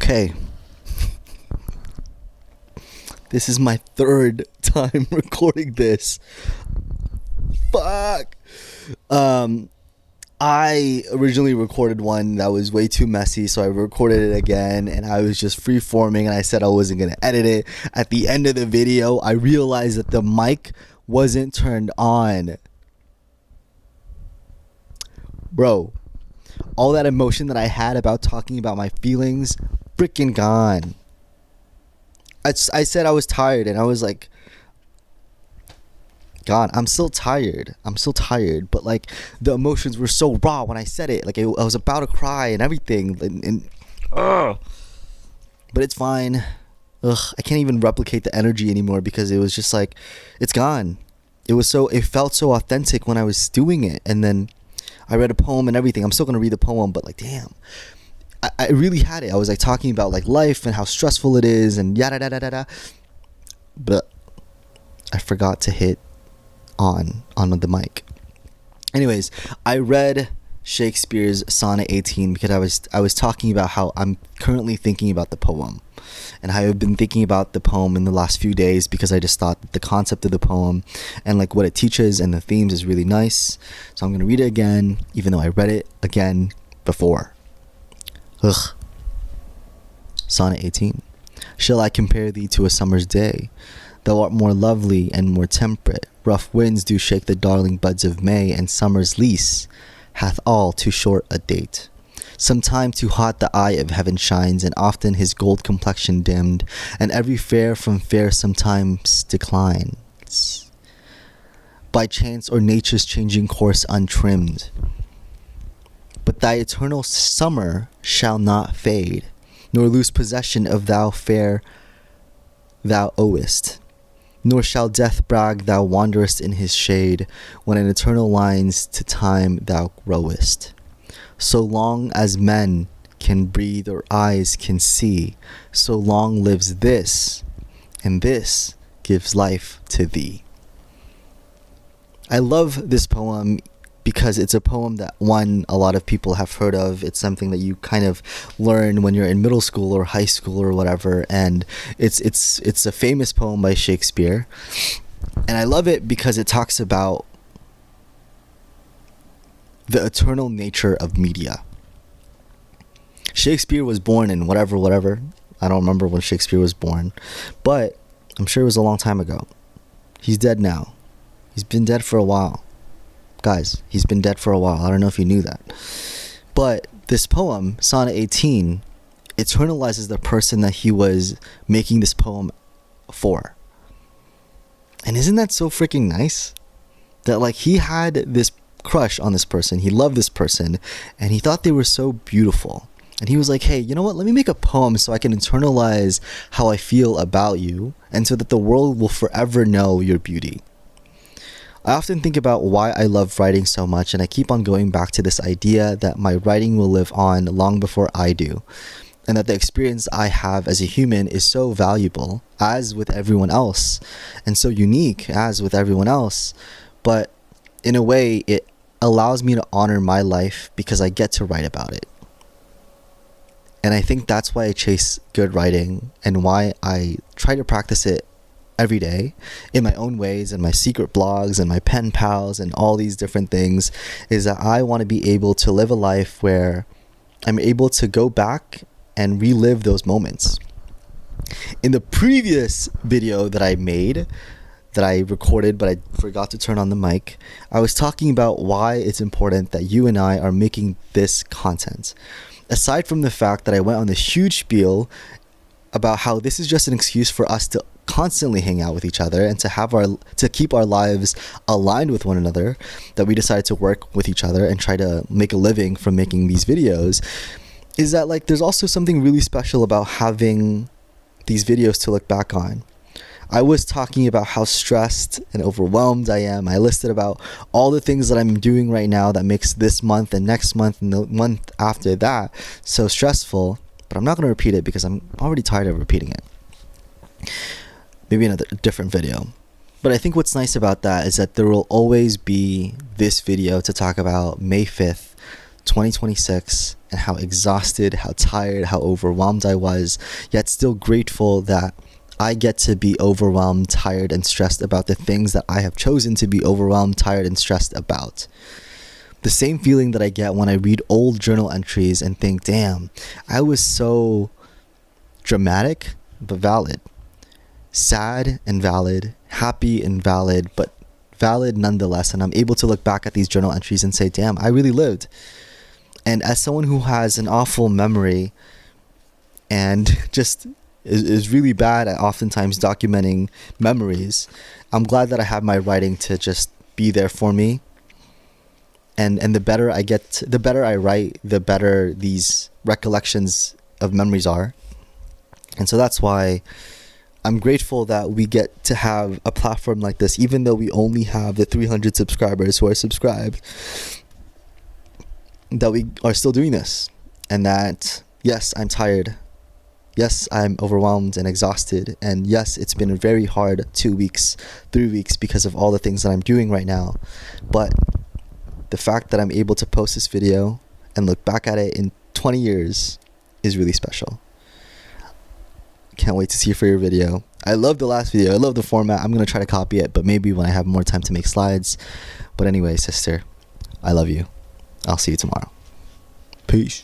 Okay. This is my third time recording this. Fuck. I originally recorded one that was way too messy, so I recorded it again, and I was just free-forming, and I said I wasn't going to edit it. At the end of the video, I realized that the mic wasn't turned on. Bro, all that emotion that I had about talking about my feelings, freaking gone. I said I was tired, and I was like, God, I'm still tired, but like the emotions were so raw when I said it. Like I was about to cry and everything, and but it's fine. I can't even replicate the energy anymore because it was just like, it's gone. It felt so authentic when I was doing it, and then I read a poem and everything. I'm still gonna read the poem, but like, damn, I really had it. I was like talking about like life and how stressful it is and yada da da da da, but I forgot to hit on the mic. Anyways, I read Shakespeare's Sonnet 18 because I was talking about how I'm currently thinking about the poem, and how I've been thinking about the poem in the last few days because I just thought that the concept of the poem and like what it teaches and the themes is really nice. So I'm gonna read it again, even though I read it again before. Sonnet 18. Shall I compare thee to a summer's day? Thou art more lovely and more temperate. Rough winds do shake the darling buds of May, and summer's lease hath all too short a date. Sometime too hot the eye of heaven shines, and often his gold complexion dimmed, and every fair from fair sometimes declines, by chance or nature's changing course untrimmed. But thy eternal summer shall not fade, nor lose possession of thou fair thou owest. Nor shall death brag thou wanderest in his shade, when in eternal lines to time thou growest. So long as men can breathe or eyes can see, so long lives this, and this gives life to thee. I love this poem because it's a poem that, one, a lot of people have heard of. It's something that you kind of learn when you're in middle school or high school or whatever, and it's a famous poem by Shakespeare. And I love it because it talks about the eternal nature of media. Shakespeare was born in whatever. I don't remember when Shakespeare was born, but I'm sure it was a long time ago. He's dead now. He's been dead for a while. Guys, he's been dead for a while. I don't know if you knew that. But this poem, Sonnet 18, eternalizes the person that he was making this poem for. And isn't that so freaking nice? That like he had this crush on this person. He loved this person, and he thought they were so beautiful. And he was like, hey, you know what? Let me make a poem so I can internalize how I feel about you, and so that the world will forever know your beauty. I often think about why I love writing so much, and I keep on going back to this idea that my writing will live on long before I do, and that the experience I have as a human is so valuable, as with everyone else, and so unique, as with everyone else, but in a way, it allows me to honor my life because I get to write about it. And I think that's why I chase good writing, and why I try to practice it every day in my own ways, and my secret blogs and my pen pals and all these different things, is that I want to be able to live a life where I'm able to go back and relive those moments. In the previous video that I made, that I recorded but I forgot to turn on the mic, I was talking about why it's important that you and I are making this content. Aside from the fact that I went on this huge spiel about how this is just an excuse for us to constantly hang out with each other and to keep our lives aligned with one another, that we decided to work with each other and try to make a living from making these videos, is that like there's also something really special about having these videos to look back on. I was talking about how stressed and overwhelmed I am. I listed about all the things that I'm doing right now that makes this month and next month and the month after that so stressful, but I'm not going to repeat it because I'm already tired of repeating it. Maybe another different video. But I think what's nice about that is that there will always be this video to talk about May 5th, 2026 and how exhausted, how tired, how overwhelmed I was, yet still grateful that I get to be overwhelmed, tired, and stressed about the things that I have chosen to be overwhelmed, tired, and stressed about. The same feeling that I get when I read old journal entries and think, damn, I was so dramatic but valid, sad and valid, happy and valid, but valid nonetheless. And I'm able to look back at these journal entries and say, damn, I really lived. And as someone who has an awful memory and just is really bad at oftentimes documenting memories, I'm glad that I have my writing to just be there for me. And the better the better I write, the better these recollections of memories are. And so that's why I'm grateful that we get to have a platform like this, even though we only have the 300 subscribers who are subscribed, that we are still doing this. And that, yes, I'm tired. Yes, I'm overwhelmed and exhausted. And yes, it's been a very hard 2 weeks, 3 weeks because of all the things that I'm doing right now. But the fact that I'm able to post this video and look back at it in 20 years is really special. Can't wait to see you for your video. I love the last video. I love the format. I'm going to try to copy it, but maybe when I have more time to make slides. But anyway, sister, I love you. I'll see you tomorrow. Peace.